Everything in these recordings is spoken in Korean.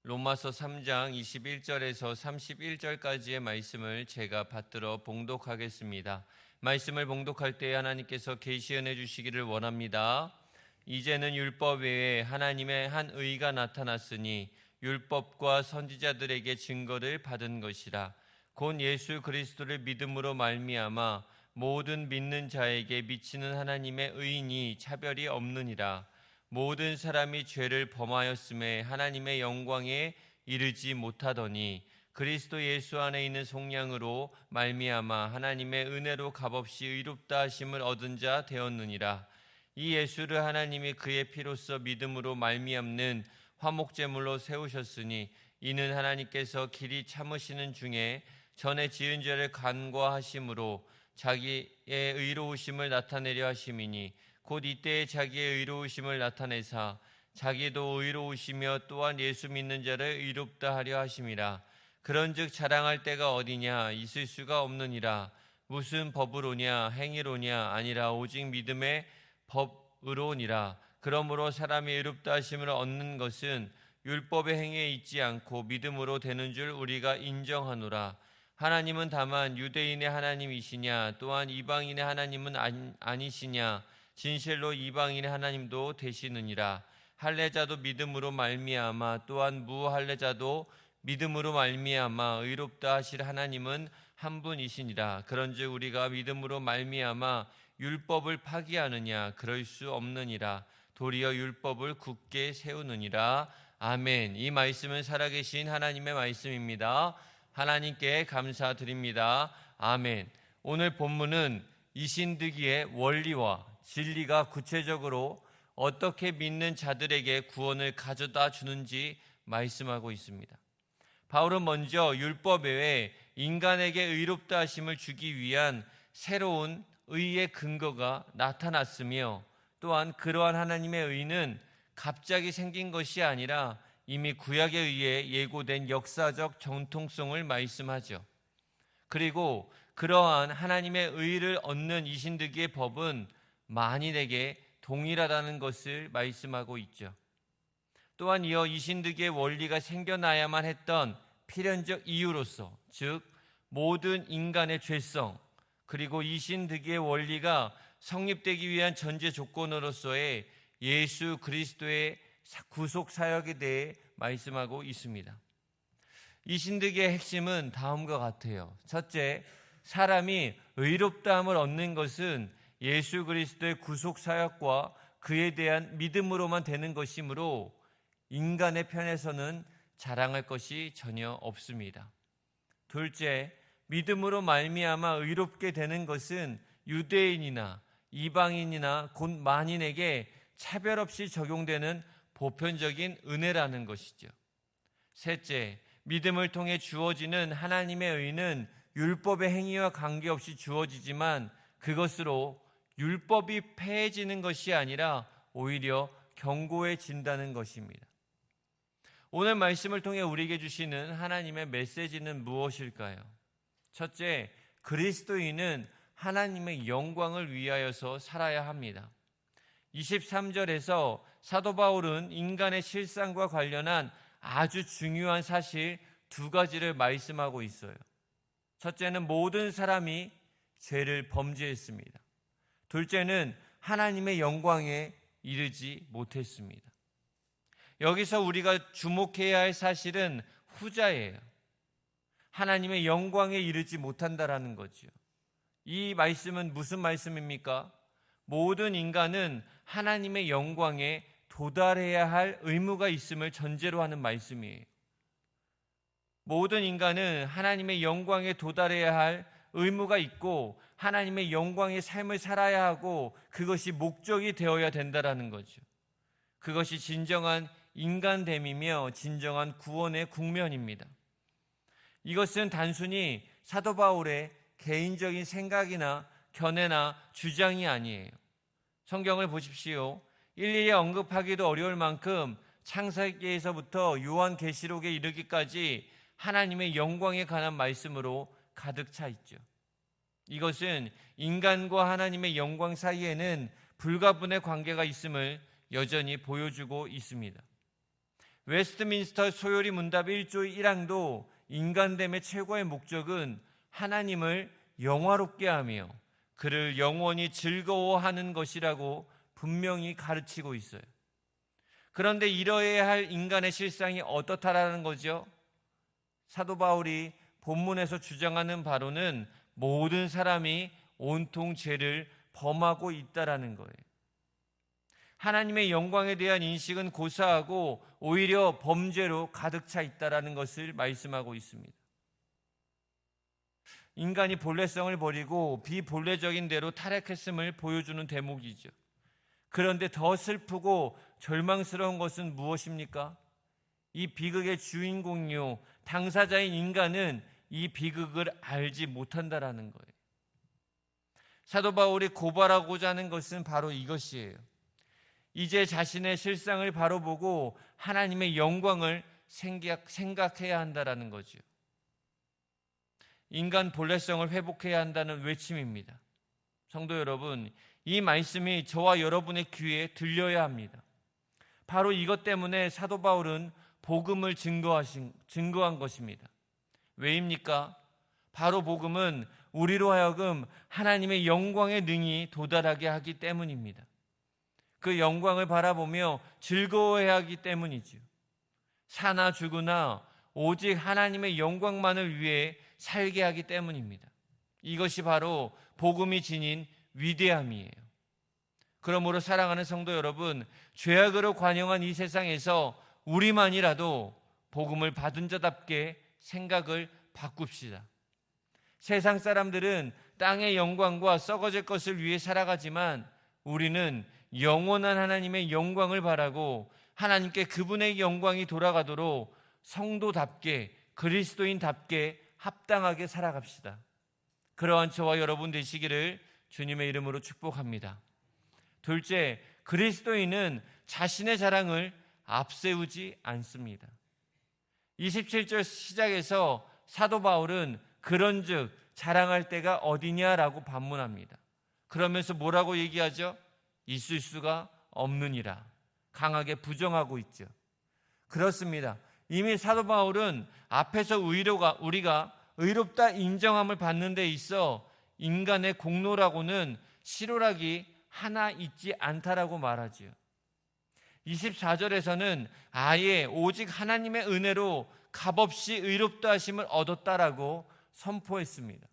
로마서 3장 21절에서 31절까지의 말씀을 제가 받들어 봉독하겠습니다. 말씀을 봉독할 때 하나님께서 계시 은혜 주시기를 원합니다. 이제는 율법 외에 하나님의 한 의가 나타났으니 율법과 선지자들에게 증거를 받은 것이라. 곧 예수 그리스도를 믿음으로 말미암아 모든 믿는 자에게 미치는 하나님의 의인이 차별이 없느니라. 모든 사람이 죄를 범하였음에 하나님의 영광에 이르지 못하더니 그리스도 예수 안에 있는 속량으로 말미암아 하나님의 은혜로 값없이 의롭다 하심을 얻은 자 되었느니라. 이 예수를 하나님이 그의 피로써 믿음으로 말미암는 화목제물로 세우셨으니 이는 하나님께서 길이 참으시는 중에 전에 지은 죄를 간과하심으로 자기의 의로우심을 나타내려 하심이니 곧 이때에 자기의 의로우심을 나타내사 자기도 의로우시며 또한 예수 믿는 자를 의롭다 하려 하심이라. 그런즉 자랑할 때가 어디냐? 있을 수가 없느니라. 무슨 법으로냐? 행위로냐? 아니라 오직 믿음의 법으로니라. 그러므로 사람이 의롭다 하심을 얻는 것은 율법의 행위에 있지 않고 믿음으로 되는 줄 우리가 인정하노라. 하나님은 다만 유대인의 하나님이시냐? 또한 이방인의 하나님은 아니시냐? 진실로 이방인의 하나님도 되시느니라. 할례자도 믿음으로 말미암아 또한 무할례자도 믿음으로 말미암아 의롭다 하실 하나님은 한 분이시니라. 그런즉 우리가 믿음으로 말미암아 율법을 파기하느냐? 그럴 수 없느니라. 도리어 율법을 굳게 세우느니라. 아멘. 이 말씀은 살아계신 하나님의 말씀입니다. 하나님께 감사드립니다. 아멘. 오늘 본문은 이신득이의 원리와 진리가 구체적으로 어떻게 믿는 자들에게 구원을 가져다 주는지 말씀하고 있습니다. 바울은 먼저 율법 외에 인간에게 의롭다 하심을 주기 위한 새로운 의의 근거가 나타났으며 또한 그러한 하나님의 의는 갑자기 생긴 것이 아니라 이미 구약에 의해 예고된 역사적 정통성을 말씀하죠. 그리고 그러한 하나님의 의를 얻는 이신득이의 법은 만인에게 동일하다는 것을 말씀하고 있죠. 또한 이어 이신득이의 원리가 생겨나야만 했던 필연적 이유로서, 즉 모든 인간의 죄성, 그리고 이신득이의 원리가 성립되기 위한 전제 조건으로서의 예수 그리스도의 구속 사역에 대해 말씀하고 있습니다. 이신득이의 핵심은 다음과 같아요. 첫째, 사람이 의롭다함을 얻는 것은 예수 그리스도의 구속 사역과 그에 대한 믿음으로만 되는 것이므로 인간의 편에서는 자랑할 것이 전혀 없습니다. 둘째, 믿음으로 말미암아 의롭게 되는 것은 유대인이나 이방인이나 곧 만인에게 차별 없이 적용되는 보편적인 은혜라는 것이죠. 셋째, 믿음을 통해 주어지는 하나님의 의는 율법의 행위와 관계없이 주어지지만 그것으로 율법이 폐해지는 것이 아니라 오히려 견고해진다는 것입니다. 오늘 말씀을 통해 우리에게 주시는 하나님의 메시지는 무엇일까요? 첫째, 그리스도인은 하나님의 영광을 위하여서 살아야 합니다. 23절에서 사도 바울은 인간의 실상과 관련한 아주 중요한 사실 두 가지를 말씀하고 있어요. 첫째는 모든 사람이 죄를 범죄했습니다. 둘째는 하나님의 영광에 이르지 못했습니다. 여기서 우리가 주목해야 할 사실은 후자예요. 하나님의 영광에 이르지 못한다라는 거죠. 이 말씀은 무슨 말씀입니까? 모든 인간은 하나님의 영광에 도달해야 할 의무가 있음을 전제로 하는 말씀이에요. 모든 인간은 하나님의 영광에 도달해야 할 의무가 있고 하나님의 영광의 삶을 살아야 하고 그것이 목적이 되어야 된다라는 거죠. 그것이 진정한 인간됨이며 진정한 구원의 국면입니다. 이것은 단순히 사도 바울의 개인적인 생각이나 견해나 주장이 아니에요. 성경을 보십시오. 일일이 언급하기도 어려울 만큼 창세기에서부터 요한계시록에 이르기까지 하나님의 영광에 관한 말씀으로 가득 차 있죠. 이것은 인간과 하나님의 영광 사이에는 불가분의 관계가 있음을 여전히 보여주고 있습니다. 웨스트민스터 소요리 문답 1조 1항도 인간됨의 최고의 목적은 하나님을 영화롭게 하며 그를 영원히 즐거워하는 것이라고 분명히 가르치고 있어요. 그런데 이러해야 할 인간의 실상이 어떻다라는 거죠? 사도 바울이 본문에서 주장하는 바로는 모든 사람이 온통 죄를 범하고 있다라는 거예요. 하나님의 영광에 대한 인식은 고사하고 오히려 범죄로 가득 차 있다라는 것을 말씀하고 있습니다. 인간이 본래성을 버리고 비본래적인 대로 타락했음을 보여주는 대목이죠. 그런데 더 슬프고 절망스러운 것은 무엇입니까? 이 비극의 주인공이요 당사자인 인간은 이 비극을 알지 못한다라는 거예요. 사도 바울이 고발하고자 하는 것은 바로 이것이에요. 이제 자신의 실상을 바로 보고 하나님의 영광을 생각해야 한다라는 거죠. 인간 본래성을 회복해야 한다는 외침입니다. 성도 여러분, 이 말씀이 저와 여러분의 귀에 들려야 합니다. 바로 이것 때문에 사도 바울은 복음을 증거한 것입니다. 왜입니까? 바로 복음은 우리로 하여금 하나님의 영광의 능히 도달하게 하기 때문입니다. 그 영광을 바라보며 즐거워해야 하기 때문이지요. 사나 죽으나 오직 하나님의 영광만을 위해 살게 하기 때문입니다. 이것이 바로 복음이 지닌 위대함이에요. 그러므로 사랑하는 성도 여러분, 죄악으로 관영한 이 세상에서 우리만이라도 복음을 받은 자답게 생각을 바꿉시다. 세상 사람들은 땅의 영광과 썩어질 것을 위해 살아가지만 우리는 영원한 하나님의 영광을 바라고 하나님께 그분의 영광이 돌아가도록 성도답게 그리스도인답게 합당하게 살아갑시다. 그러한 저와 여러분 되시기를 주님의 이름으로 축복합니다. 둘째, 그리스도인은 자신의 자랑을 앞세우지 않습니다. 27절 시작에서 사도 바울은 그런즉 자랑할 때가 어디냐라고 반문합니다. 그러면서 뭐라고 얘기하죠? 있을 수가 없느니라. 강하게 부정하고 있죠. 그렇습니다. 이미 사도 바울은 앞에서 우리가 의롭다 인정함을 받는 데 있어 인간의 공로라고는 실오락이 하나 있지 않다라고 말하지요. 24절에서는 아예 오직 하나님의 은혜로 값없이 의롭다 하심을 얻었다라고 선포했습니다.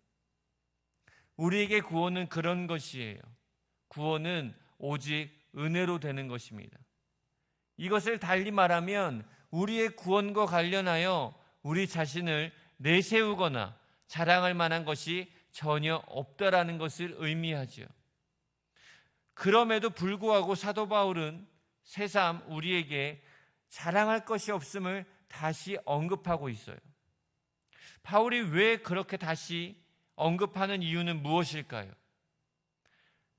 우리에게 구원은 그런 것이에요. 구원은 오직 은혜로 되는 것입니다. 이것을 달리 말하면 우리의 구원과 관련하여 우리 자신을 내세우거나 자랑할 만한 것이 전혀 없다라는 것을 의미하죠. 그럼에도 불구하고 사도 바울은 새삼 우리에게 자랑할 것이 없음을 다시 언급하고 있어요. 바울이 왜 그렇게 다시 언급하는 이유는 무엇일까요?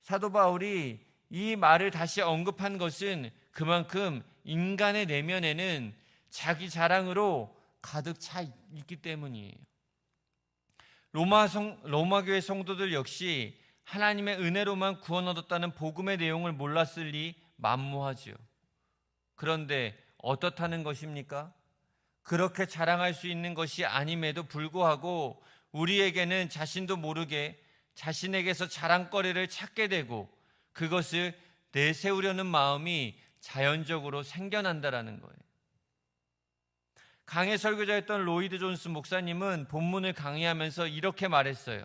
사도 바울이 이 말을 다시 언급한 것은 그만큼 인간의 내면에는 자기 자랑으로 가득 차 있기 때문이에요. 로마 교회 성도들 역시 하나님의 은혜로만 구원 얻었다는 복음의 내용을 몰랐을 리 만무하지요. 그런데 어떻다는 것입니까? 그렇게 자랑할 수 있는 것이 아님에도 불구하고 우리에게는 자신도 모르게 자신에게서 자랑거리를 찾게 되고 그것을 내세우려는 마음이 자연적으로 생겨난다라는 거예요. 강해 설교자였던 로이드 존스 목사님은 본문을 강의하면서 이렇게 말했어요.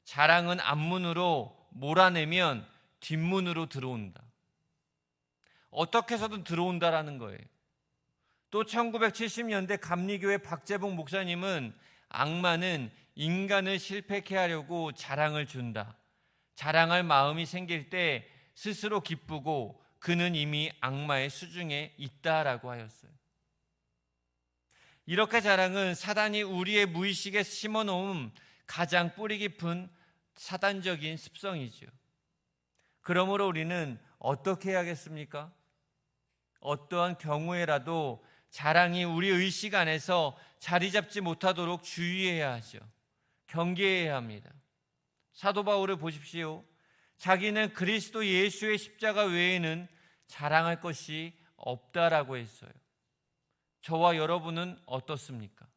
자랑은 앞문으로 몰아내면 뒷문으로 들어온다. 어떻게 해서든 들어온다라는 거예요. 또 1970년대 감리교회 박재봉 목사님은 악마는 인간을 실패케 하려고 자랑을 준다. 자랑할 마음이 생길 때 스스로 기쁘고 그는 이미 악마의 수중에 있다라고 하였어요. 이렇게 자랑은 사단이 우리의 무의식에 심어놓은 가장 뿌리 깊은 사단적인 습성이죠. 그러므로 우리는 어떻게 해야겠습니까? 어떠한 경우에라도 자랑이 우리 의식 안에서 자리 잡지 못하도록 주의해야 하죠. 경계해야 합니다. 사도 바울을 보십시오. 자기는 그리스도 예수의 십자가 외에는 자랑할 것이 없다라고 했어요. 저와 여러분은 어떻습니까?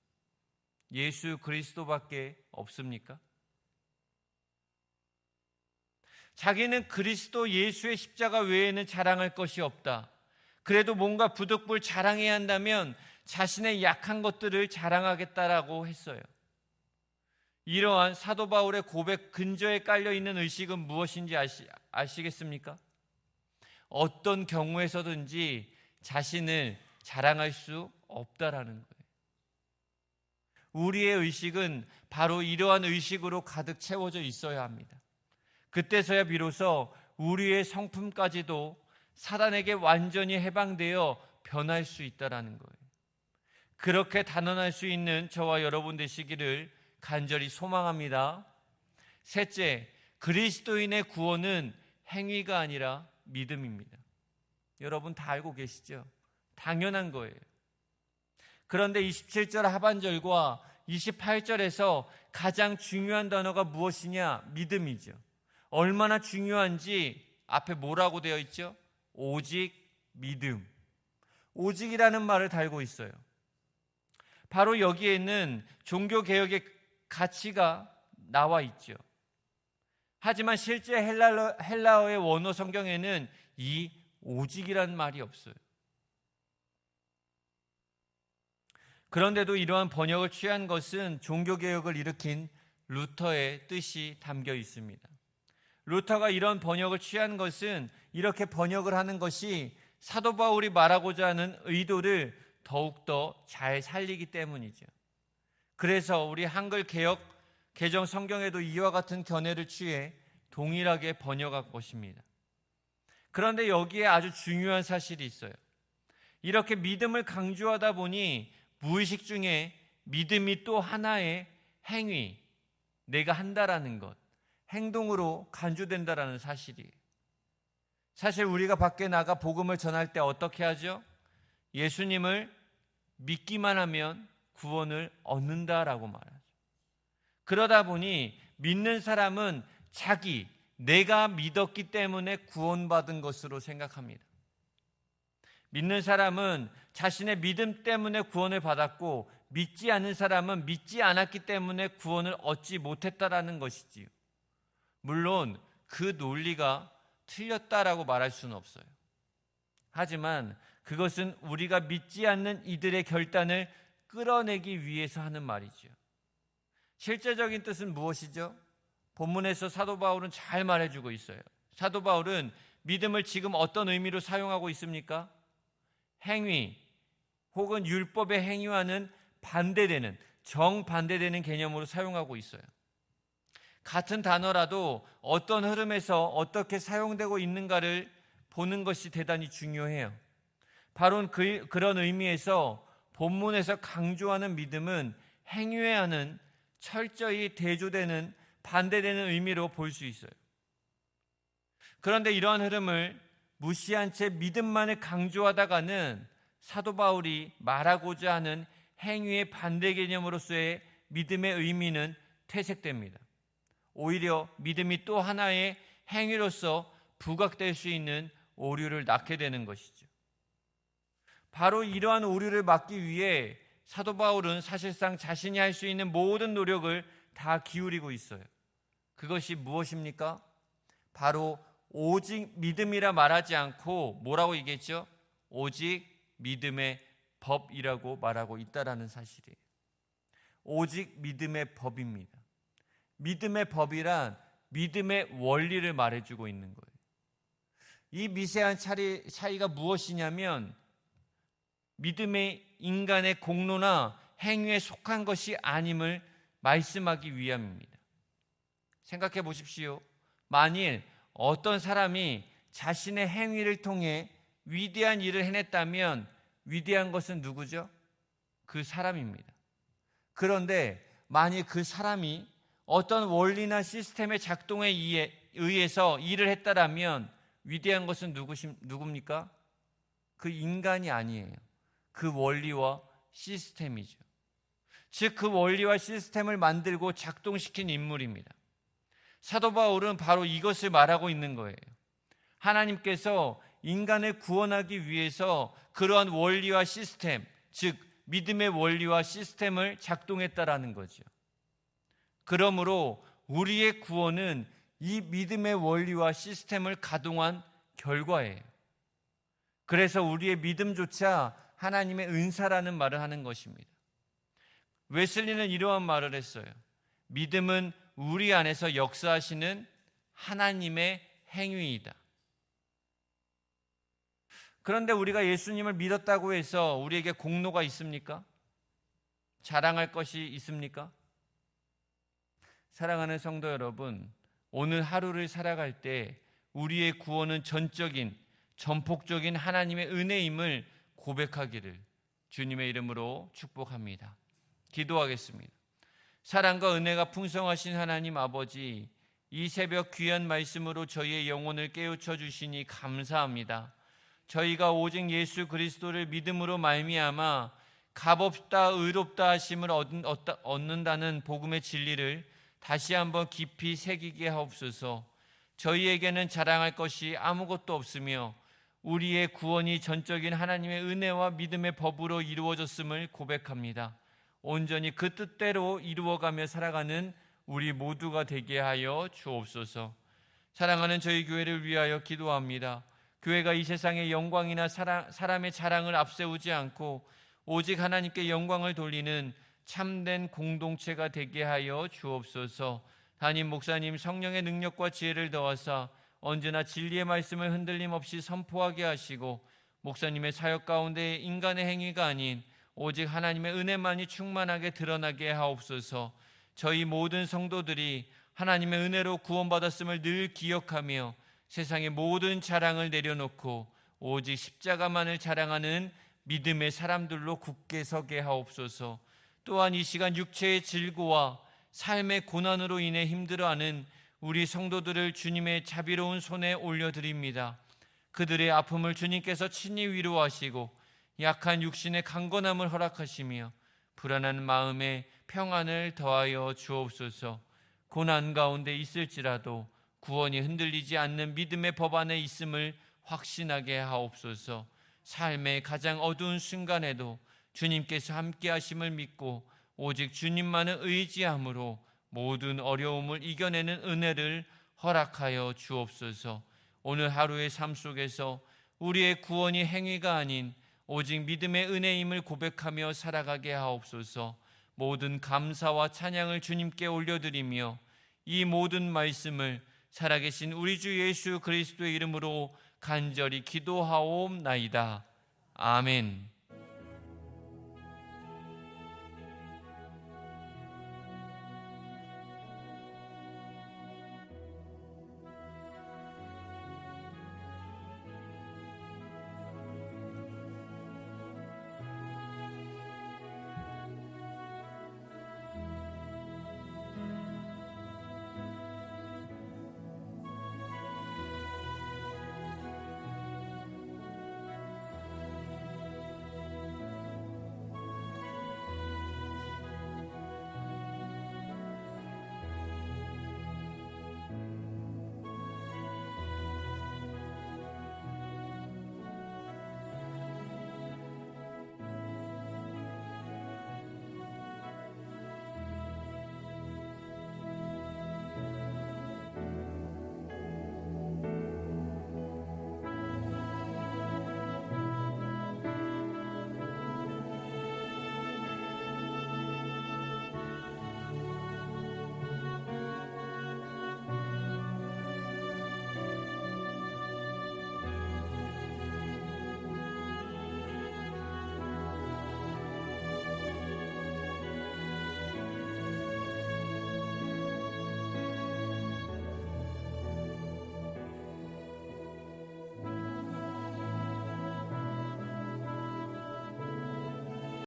예수 그리스도밖에 없습니까? 자기는 그리스도 예수의 십자가 외에는 자랑할 것이 없다. 그래도 뭔가 부득불 자랑해야 한다면 자신의 약한 것들을 자랑하겠다라고 했어요. 이러한 사도 바울의 고백 근저에 깔려있는 의식은 무엇인지 아시겠습니까? 어떤 경우에서든지 자신을 자랑할 수 없다라는 거예요. 우리의 의식은 바로 이러한 의식으로 가득 채워져 있어야 합니다. 그때서야 비로소 우리의 성품까지도 사단에게 완전히 해방되어 변할 수 있다라는 거예요. 그렇게 단언할 수 있는 저와 여러분 되시기를 간절히 소망합니다. 셋째, 그리스도인의 구원은 행위가 아니라 믿음입니다. 여러분 다 알고 계시죠? 당연한 거예요. 그런데 27절 하반절과 28절에서 가장 중요한 단어가 무엇이냐? 믿음이죠. 얼마나 중요한지 앞에 뭐라고 되어 있죠? 오직 믿음. 오직이라는 말을 달고 있어요. 바로 여기에는 종교개혁의 가치가 나와 있죠. 하지만 실제 헬라어의 원어 성경에는 이 오직이라는 말이 없어요. 그런데도 이러한 번역을 취한 것은 종교개혁을 일으킨 루터의 뜻이 담겨 있습니다. 루터가 이런 번역을 취한 것은 이렇게 번역을 하는 것이 사도 바울이 말하고자 하는 의도를 더욱더 잘 살리기 때문이죠. 그래서 우리 한글 개혁 개정 성경에도 이와 같은 견해를 취해 동일하게 번역한 것입니다. 그런데 여기에 아주 중요한 사실이 있어요. 이렇게 믿음을 강조하다 보니 무의식 중에 믿음이 또 하나의 행위, 내가 한다라는 것, 행동으로 간주된다라는 사실이에요. 사실 우리가 밖에 나가 복음을 전할 때 어떻게 하죠? 예수님을 믿기만 하면 구원을 얻는다라고 말하죠. 그러다 보니 믿는 사람은 내가 믿었기 때문에 구원받은 것으로 생각합니다. 믿는 사람은 자신의 믿음 때문에 구원을 받았고 믿지 않는 사람은 믿지 않았기 때문에 구원을 얻지 못했다라는 것이지요. 물론 그 논리가 틀렸다라고 말할 수는 없어요. 하지만 그것은 우리가 믿지 않는 이들의 결단을 끌어내기 위해서 하는 말이죠. 실제적인 뜻은 무엇이죠? 본문에서 사도 바울은 잘 말해주고 있어요. 사도 바울은 믿음을 지금 어떤 의미로 사용하고 있습니까? 행위 혹은 율법의 행위와는 반대되는, 정반대되는 개념으로 사용하고 있어요. 같은 단어라도 어떤 흐름에서 어떻게 사용되고 있는가를 보는 것이 대단히 중요해요. 바로 그런 의미에서 본문에서 강조하는 믿음은 행위와는 철저히 대조되는, 반대되는 의미로 볼 수 있어요. 그런데 이러한 흐름을 무시한 채 믿음만을 강조하다가는 사도 바울이 말하고자 하는 행위의 반대 개념으로서의 믿음의 의미는 퇴색됩니다. 오히려 믿음이 또 하나의 행위로서 부각될 수 있는 오류를 낳게 되는 것이죠. 바로 이러한 오류를 막기 위해 사도 바울은 사실상 자신이 할 수 있는 모든 노력을 다 기울이고 있어요. 그것이 무엇입니까? 바로 오직 믿음이라 말하지 않고 뭐라고 얘기했죠? 오직 믿음의 법이라고 말하고 있다라는 사실이에요. 오직 믿음의 법입니다. 믿음의 법이란 믿음의 원리를 말해주고 있는 거예요. 이 미세한 차이가 무엇이냐면 믿음의 인간의 공로나 행위에 속한 것이 아님을 말씀하기 위함입니다. 생각해 보십시오. 만일 어떤 사람이 자신의 행위를 통해 위대한 일을 해냈다면 위대한 것은 누구죠? 그 사람입니다. 그런데 만일 그 사람이 어떤 원리나 시스템의 작동에 의해서 일을 했다라면 위대한 것은 누굽니까? 그 인간이 아니에요. 그 원리와 시스템이죠. 즉 그 원리와 시스템을 만들고 작동시킨 인물입니다. 사도 바울은 바로 이것을 말하고 있는 거예요. 하나님께서 인간을 구원하기 위해서 그러한 원리와 시스템, 즉 믿음의 원리와 시스템을 작동했다라는 거죠. 그러므로 우리의 구원은 이 믿음의 원리와 시스템을 가동한 결과예요. 그래서 우리의 믿음조차 하나님의 은사라는 말을 하는 것입니다. 웨슬리는 이러한 말을 했어요. 믿음은 우리 안에서 역사하시는 하나님의 행위이다. 그런데 우리가 예수님을 믿었다고 해서 우리에게 공로가 있습니까? 자랑할 것이 있습니까? 사랑하는 성도 여러분, 오늘 하루를 살아갈 때 우리의 구원은 전폭적인 하나님의 은혜임을 고백하기를 주님의 이름으로 축복합니다. 기도하겠습니다. 사랑과 은혜가 풍성하신 하나님 아버지, 이 새벽 귀한 말씀으로 저희의 영혼을 깨우쳐 주시니 감사합니다. 저희가 오직 예수 그리스도를 믿음으로 말미암아 값없다 의롭다 하심을 얻는다는 복음의 진리를 다시 한번 깊이 새기게 하옵소서. 저희에게는 자랑할 것이 아무것도 없으며 우리의 구원이 전적인 하나님의 은혜와 믿음의 법으로 이루어졌음을 고백합니다. 온전히 그 뜻대로 이루어가며 살아가는 우리 모두가 되게 하여 주옵소서. 사랑하는 저희 교회를 위하여 기도합니다. 교회가 이 세상의 영광이나 사람의 자랑을 앞세우지 않고 오직 하나님께 영광을 돌리는 참된 공동체가 되게 하여 주옵소서. 담임 목사님 성령의 능력과 지혜를 더하사 언제나 진리의 말씀을 흔들림 없이 선포하게 하시고 목사님의 사역 가운데 인간의 행위가 아닌 오직 하나님의 은혜만이 충만하게 드러나게 하옵소서. 저희 모든 성도들이 하나님의 은혜로 구원받았음을 늘 기억하며 세상의 모든 자랑을 내려놓고 오직 십자가만을 자랑하는 믿음의 사람들로 굳게 서게 하옵소서. 또한 이 시간 육체의 질고와 삶의 고난으로 인해 힘들어하는 우리 성도들을 주님의 자비로운 손에 올려드립니다. 그들의 아픔을 주님께서 친히 위로하시고 약한 육신의 강건함을 허락하시며 불안한 마음에 평안을 더하여 주옵소서. 고난 가운데 있을지라도 구원이 흔들리지 않는 믿음의 법 안에 있음을 확신하게 하옵소서. 삶의 가장 어두운 순간에도 주님께서 함께 하심을 믿고 오직 주님만을 의지함으로 모든 어려움을 이겨내는 은혜를 허락하여 주옵소서. 오늘 하루의 삶 속에서 우리의 구원이 행위가 아닌 오직 믿음의 은혜임을 고백하며 살아가게 하옵소서. 모든 감사와 찬양을 주님께 올려드리며 이 모든 말씀을 살아계신 우리 주 예수 그리스도의 이름으로 간절히 기도하옵나이다. 아멘.